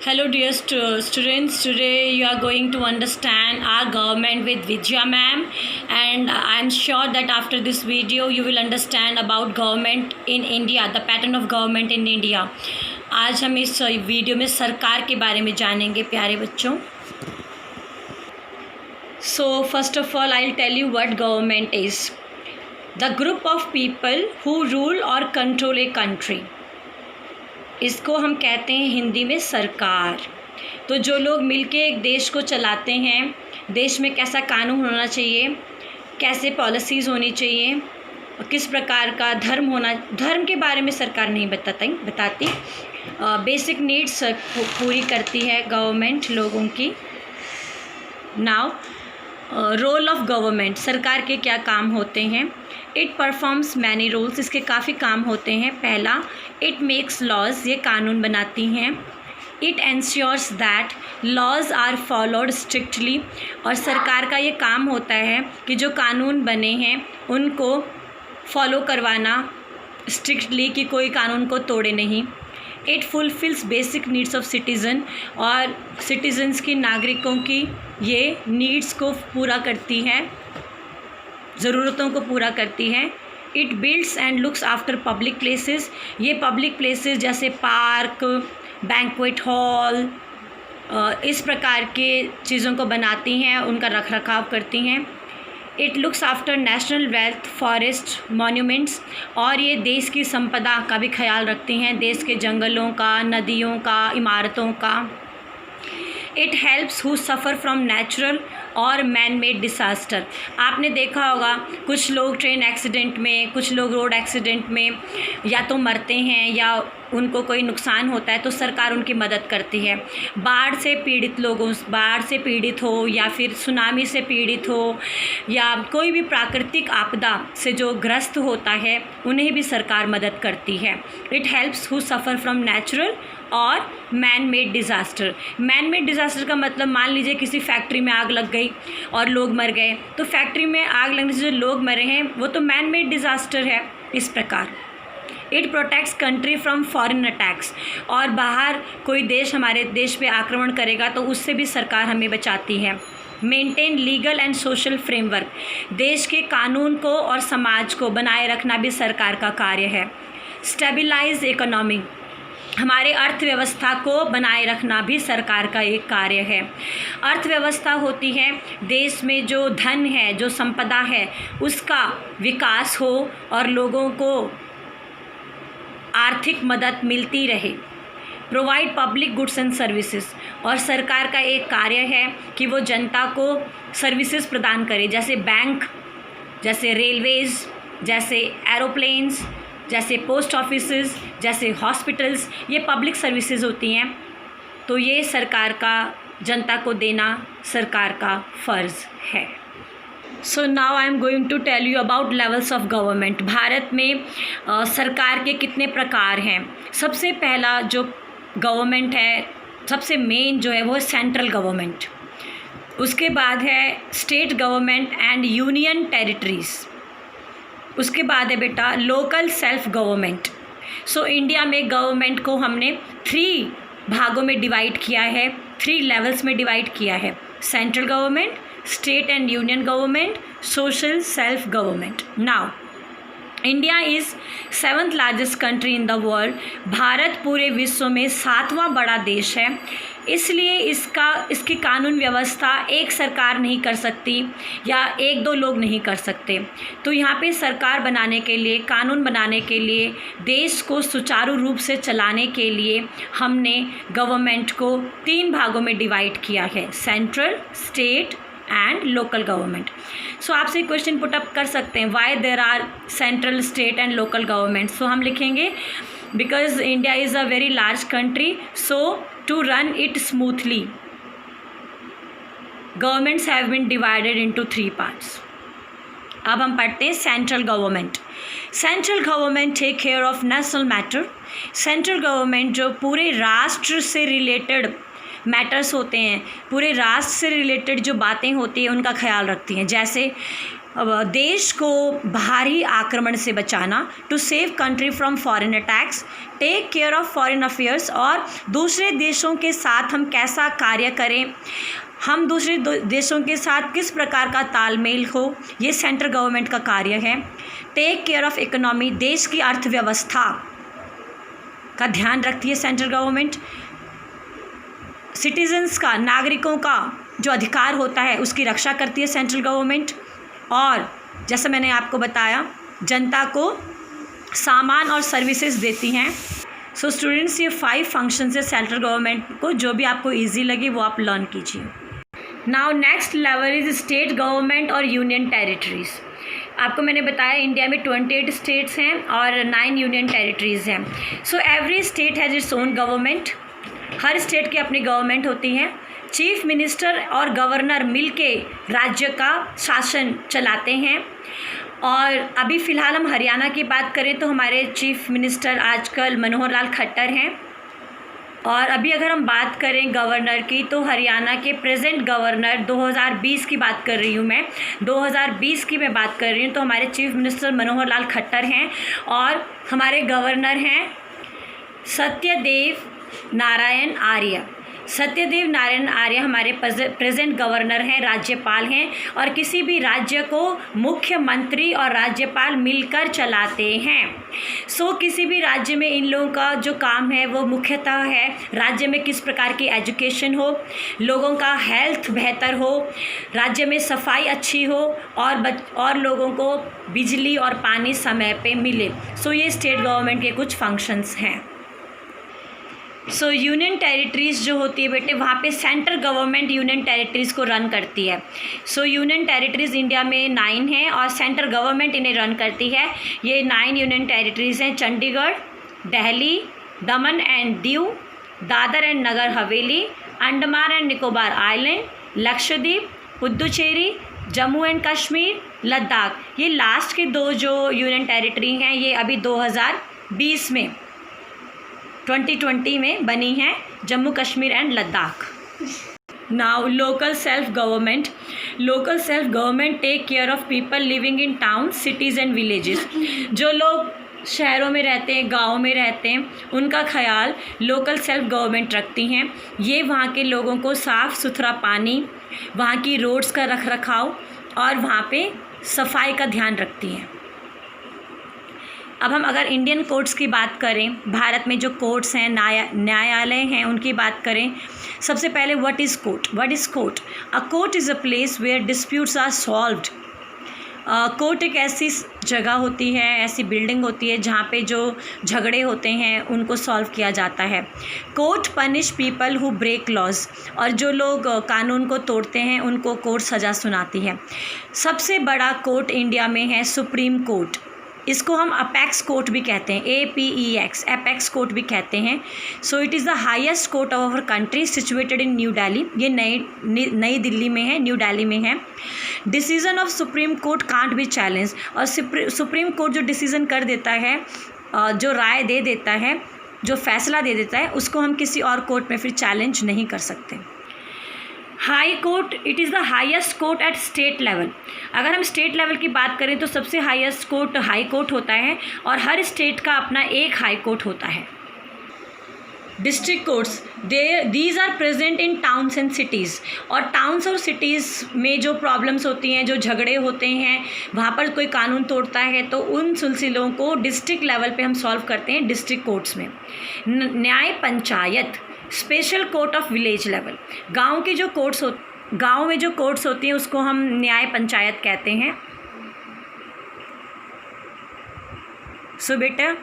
Hello dear students, today you are going to understand our government with Vidya ma'am, and I am sure that after this video you will understand about government in India, the pattern of government in India. आज हम इस video में सरकार के बारे में जानेंगे प्यारे बच्चों. So first of all I'll tell you what government is. The group of people who rule or control a country. इसको हम कहते हैं हिंदी में सरकार. तो जो लोग मिलके एक देश को चलाते हैं, देश में कैसा कानून होना चाहिए, कैसे पॉलिसीज़ होनी चाहिए, किस प्रकार का धर्म के बारे में सरकार नहीं बताती. बेसिक नीड्स पूरी करती है गवर्नमेंट लोगों की. नाउ रोल ऑफ गवर्नमेंट, सरकार के क्या काम होते हैं. इट परफॉर्म्स मैनी रोल्स, इसके काफ़ी काम होते हैं. पहला, इट मेक्स लॉज, ये कानून बनाती हैं. It ensures that laws are followed strictly, और सरकार का ये काम होता है कि जो कानून बने हैं उनको फॉलो करवाना स्ट्रिक्टली, कि कोई कानून को तोड़े नहीं. It fulfils basic needs of citizen, और सिटीजन्स की, नागरिकों की ये नीड्स को पूरा करती है, ज़रूरतों को पूरा करती है. It builds and looks after public places, ये पब्लिक प्लेसेस जैसे पार्क, बैंक्वेट हॉल, इस प्रकार के चीज़ों को बनाती हैं, उनका रख रखाव करती हैं. It looks after national wealth, forest, monuments, और ये देश की संपदा का भी ख्याल रखती हैं, देश के जंगलों का, नदियों का, इमारतों का. It helps who suffer from natural और मैन मेड डिसास्टर. आपने देखा होगा कुछ लोग ट्रेन एक्सीडेंट में, कुछ लोग रोड एक्सीडेंट में या तो मरते हैं या उनको कोई नुकसान होता है तो सरकार उनकी मदद करती है. बाढ़ से पीड़ित लोगों, बाढ़ से पीड़ित हो या फिर सुनामी से पीड़ित हो या कोई भी प्राकृतिक आपदा से जो ग्रस्त होता है उन्हें भी सरकार मदद करती है. It helps who suffer from natural और man made disaster. Man made disaster का मतलब, मान लीजिए किसी फैक्ट्री में आग लग गई और लोग मर गए, तो फैक्ट्री में आग लगने से जो लोग मरे हैं वो तो मैन मेड डिज़ास्टर है. इस प्रकार it protects country from foreign attacks, और बाहर कोई देश हमारे देश पे आक्रमण करेगा तो उससे भी सरकार हमें बचाती है. Maintain legal and social framework, देश के कानून को और समाज को बनाए रखना भी सरकार का कार्य है. स्टेबिलाइज इकोनॉमी, हमारे अर्थव्यवस्था को बनाए रखना भी सरकार का एक कार्य है. अर्थव्यवस्था होती है देश में जो धन है, जो संपदा है, उसका विकास हो और लोगों को आर्थिक मदद मिलती रहे. Provide public goods and services, और सरकार का एक कार्य है कि वो जनता को सर्विसेज प्रदान करे, जैसे बैंक, जैसे रेलवेज़, जैसे एरोप्लेन्स, जैसे पोस्ट ऑफिसेज, जैसे हॉस्पिटल्स, ये पब्लिक सर्विसेज होती हैं. तो ये सरकार का जनता को देना सरकार का फ़र्ज़ है. So now I am going to tell you about levels of government. Bharat में सरकार के कितने प्रकार हैं. सबसे पहला जो गवर्नमेंट है, सबसे मेन जो है वो सेंट्रल गवर्नमेंट. उसके बाद है state government and union territories. उसके बाद है बेटा local self government. So India में गवर्नमेंट को हमने 3 भागों में डिवाइड किया है, 3 लेवल्स में डिवाइड किया है. Central government, state and union government, social self government. Now India is 7th largest country in the world. Bharat पूरे विश्व में 7वां बड़ा देश है. इसलिए इसकी कानून व्यवस्था एक सरकार नहीं कर सकती या 1-2 लोग नहीं कर सकते. तो यहाँ पे सरकार बनाने के लिए, कानून बनाने के लिए, देश को सुचारू रूप से चलाने के लिए हमने गवर्नमेंट को 3 भागों में डिवाइड किया है, central, state and local government. So आपसे क्वेश्चन पुट अप कर सकते हैं, why there are central, state and local government. So हम लिखेंगे because India is a very large country, so to run it smoothly governments have been divided into 3 parts. अब हम पढ़ते हैं central government. Central government take care of national matter. Central government जो पूरे राष्ट्र से रिलेटेड मैटर्स होते हैं, पूरे राष्ट्र से रिलेटेड जो बातें होती हैं उनका ख्याल रखती हैं। जैसे देश को बाहरी आक्रमण से बचाना, to save country from foreign attacks, take care of foreign affairs, और दूसरे देशों के साथ हम कैसा कार्य करें, हम दूसरे देशों के साथ किस प्रकार का तालमेल हो, ये सेंट्रल गवर्नमेंट का कार्य है। टेक केयर ऑफ इकोनॉमी, देश की अर्थव्यवस्था का ध्यान रखती है सेंट्रल गवर्नमेंट। सिटीजन्स का, नागरिकों का जो अधिकार होता है उसकी रक्षा करती है सेंट्रल गवर्नमेंट। और जैसे मैंने आपको बताया, जनता को सामान और सर्विसेज देती हैं। सो स्टूडेंट्स, ये 5 फंक्शंस है सेंट्रल गवर्नमेंट को, जो भी आपको ईजी लगे वो आप लर्न कीजिए। Now next level is state government और यूनियन टेरिटरीज़। आपको मैंने बताया इंडिया में 28 स्टेट्स हैं और 9 यूनियन टेरिटरीज़ हैं। So every state has its own government. Her state की अपनी गवर्नमेंट होती है। चीफ मिनिस्टर और गवर्नर मिलके राज्य का शासन चलाते हैं। और अभी फ़िलहाल हम हरियाणा की बात करें तो हमारे चीफ मिनिस्टर आजकल मनोहर लाल खट्टर हैं। और अभी अगर हम बात करें गवर्नर की, तो हरियाणा के प्रेजेंट गवर्नर 2020 की बात कर रही हूँ मैं, 2020 की मैं बात कर रही हूँ, तो हमारे चीफ मिनिस्टर मनोहर लाल खट्टर हैं। और हमारे गवर्नर हैं सत्यदेव नारायण आर्य। सत्यदेव नारायण आर्य हमारे प्रेजेंट गवर्नर हैं, राज्यपाल हैं। और किसी भी राज्य को मुख्यमंत्री और राज्यपाल मिलकर चलाते हैं। सो किसी भी राज्य में इन लोगों का जो काम है वो मुख्यतः है राज्य में किस प्रकार की एजुकेशन हो, लोगों का हेल्थ बेहतर हो, राज्य में सफाई अच्छी हो, और लोगों को बिजली और पानी समय पे मिले। सो ये स्टेट गवर्नमेंट के कुछ फंक्शंस हैं। सो यूनियन टेरिटरीज़ जो होती है बेटे, वहाँ पे सेंट्रल गवर्नमेंट यूनियन टेरिटरीज़ को रन करती है। सो यूनियन टेरिटरीज़ इंडिया में 9 हैं और सेंट्रल गवर्नमेंट इन्हें रन करती है। ये 9 यूनियन टेरिटरीज़ हैं: चंडीगढ़, दिल्ली, दमन and Diu, Dadar and Nagar Haveli, Andaman and Nicobar island, Lakshadweep, Puducherry, Jammu and Kashmir, Ladakh. ये लास्ट के 2 जो यूनियन टेरिटरी हैं ये अभी 2020 में 2020 में बनी हैं, Jammu Kashmir and Ladakh. Now local self government. Local self government take care of people living in town, cities and villages. जो लोग शहरों में रहते हैं, गाँव में रहते हैं, उनका ख्याल लोकल सेल्फ गवर्नमेंट रखती हैं। ये वहाँ के लोगों को साफ़ सुथरा पानी, वहाँ की रोड्स का रख रखाव और वहाँ पे सफाई का ध्यान रखती हैं। अब हम अगर इंडियन कोर्ट्स की बात करें, भारत में जो कोर्ट्स हैं, न्यायालय हैं, उनकी बात करें, सबसे पहले what is court? What is court? A court is a place where disputes are solved. Court एक ऐसी जगह होती है, ऐसी बिल्डिंग होती है जहाँ पे जो झगड़े होते हैं उनको सॉल्व किया जाता है। Court punish people who break laws, और जो लोग कानून को तोड़ते हैं उनको कोर्ट सज़ा सुनाती है। सबसे बड़ा कोर्ट इंडिया में है सुप्रीम कोर्ट। इसको हम अपेक्स कोर्ट भी कहते हैं, APEX, अपेक्स कोर्ट भी कहते हैं। So it is the highest court of our country, situated in new Delhi. ये नई दिल्ली में है, न्यू दिल्ली में है। Decision of Supreme Court can't be challenge, और सुप्रीम कोर्ट जो डिसीजन कर देता है, जो राय दे देता है, जो फैसला दे देता है, उसको हम किसी और कोर्ट में फिर चैलेंज नहीं कर सकते। High court, it is the highest court at state level. अगर हम स्टेट लेवल की बात करें तो सबसे हाईएस्ट कोर्ट हाई कोर्ट होता है, और हर स्टेट का अपना एक हाई कोर्ट होता है। District courts, these are present in towns and cities. और टाउन्स और सिटीज़ में जो प्रॉब्लम्स होती हैं, जो झगड़े होते हैं, वहाँ पर कोई कानून तोड़ता है तो उन सिलसिलों को डिस्ट्रिक्ट लेवल पे हम सॉल्व करते हैं डिस्ट्रिक्ट कोर्ट्स में। न्याय panchayat, special court of village level. गांव में जो कोर्ट्स होती हैं उसको हम न्याय पंचायत कहते हैं। सो बेटा,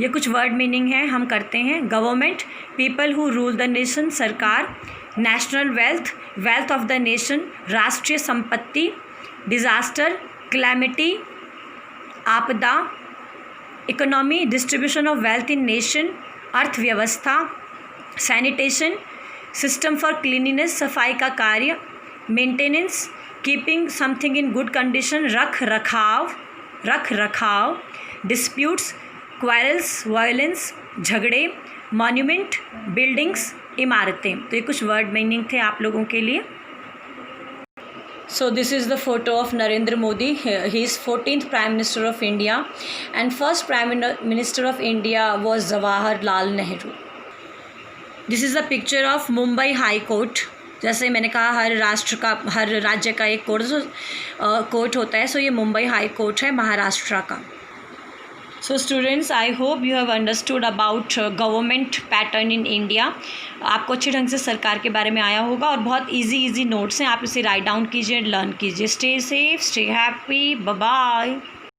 ये कुछ वर्ड मीनिंग है, हम करते हैं। Government, people who rule the nation, सरकार। National wealth, wealth of the nation, राष्ट्रीय संपत्ति। डिज़ास्टर, क्लैमिटी, आपदा। Economy, distribution of wealth in nation, अर्थव्यवस्था। सैनिटेशन, सिस्टम फॉर क्लीनिनेस, सफाई का कार्य। Maintenance, keeping something in good condition, रख रखाव। डिस्प्यूट्स, क्वारल्स, वायलेंस, झगड़े। मॉन्यूमेंट, बिल्डिंग्स, इमारतें। तो ये कुछ वर्ड मीनिंग थे आप लोगों के लिए। So this is the photo of Narendra Modi. He is 14th Prime Minister of India and first Prime Minister of India was Jawaharlal Nehru. This is the picture of Mumbai High Court. जैसे मैंने कहा हर राज्य का एक court होता है, सो ये Mumbai high court है महाराष्ट्र का। So students, I hope you have understood about government pattern in India. आपको अच्छे ढंग से सरकार के बारे में आया होगा और बहुत इजी नोट्स हैं, आप इसे राइट डाउन कीजिए, लर्न कीजिए। Stay safe, stay happy, bye bye.